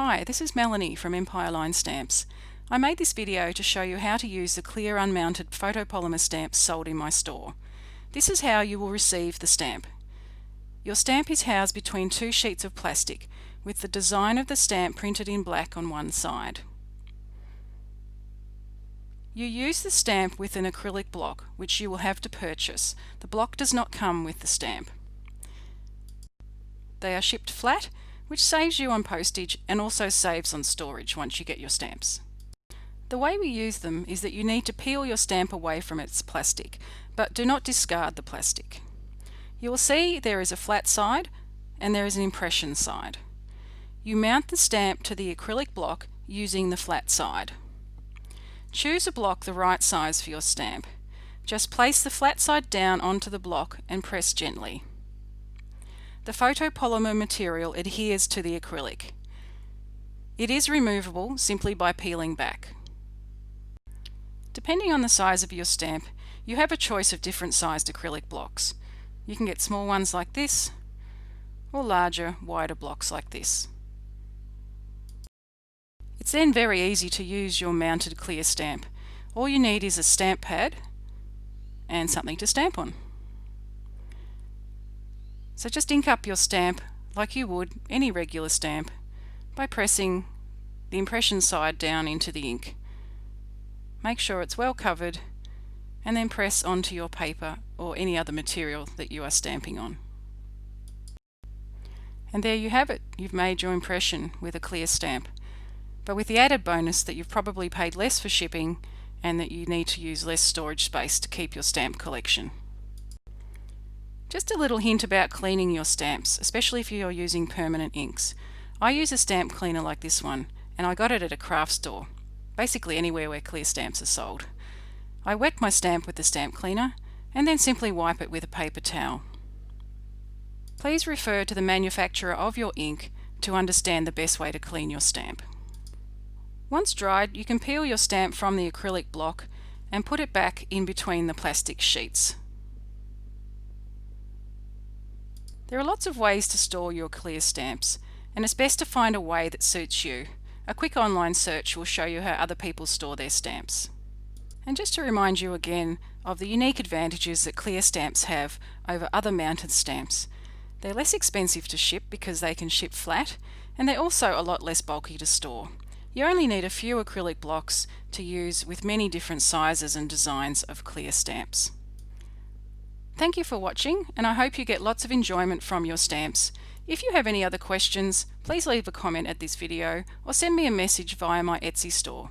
Hi, this is Melanie from Empire Line Stamps. I made this video to show you how to use the clear unmounted photopolymer stamps sold in my store. This is how you will receive the stamp. Your stamp is housed between two sheets of plastic with the design of the stamp printed in black on one side. You use the stamp with an acrylic block, which you will have to purchase. The block does not come with the stamp. They are shipped flat, which saves you on postage and also saves on storage once you get your stamps. The way we use them is that you need to peel your stamp away from its plastic, but do not discard the plastic. You will see there is a flat side and there is an impression side. You mount the stamp to the acrylic block using the flat side. Choose a block the right size for your stamp. Just place the flat side down onto the block and press gently. The photopolymer material adheres to the acrylic. It is removable simply by peeling back. Depending on the size of your stamp, you have a choice of different sized acrylic blocks. You can get small ones like this, or larger, wider blocks like this. It's then very easy to use your mounted clear stamp. All you need is a stamp pad and something to stamp on. So just ink up your stamp like you would any regular stamp by pressing the impression side down into the ink. Make sure it's well covered and then press onto your paper or any other material that you are stamping on. And there you have it. You've made your impression with a clear stamp, but with the added bonus that you've probably paid less for shipping and that you need to use less storage space to keep your stamp collection. Just a little hint about cleaning your stamps, especially if you're using permanent inks. I use a stamp cleaner like this one, and I got it at a craft store, basically anywhere where clear stamps are sold. I wet my stamp with the stamp cleaner and then simply wipe it with a paper towel. Please refer to the manufacturer of your ink to understand the best way to clean your stamp. Once dried, you can peel your stamp from the acrylic block and put it back in between the plastic sheets. There are lots of ways to store your clear stamps, and it's best to find a way that suits you. A quick online search will show you how other people store their stamps. And just to remind you again of the unique advantages that clear stamps have over other mounted stamps. They're less expensive to ship because they can ship flat, and they're also a lot less bulky to store. You only need a few acrylic blocks to use with many different sizes and designs of clear stamps. Thank you for watching, and I hope you get lots of enjoyment from your stamps. If you have any other questions, please leave a comment at this video or send me a message via my Etsy store.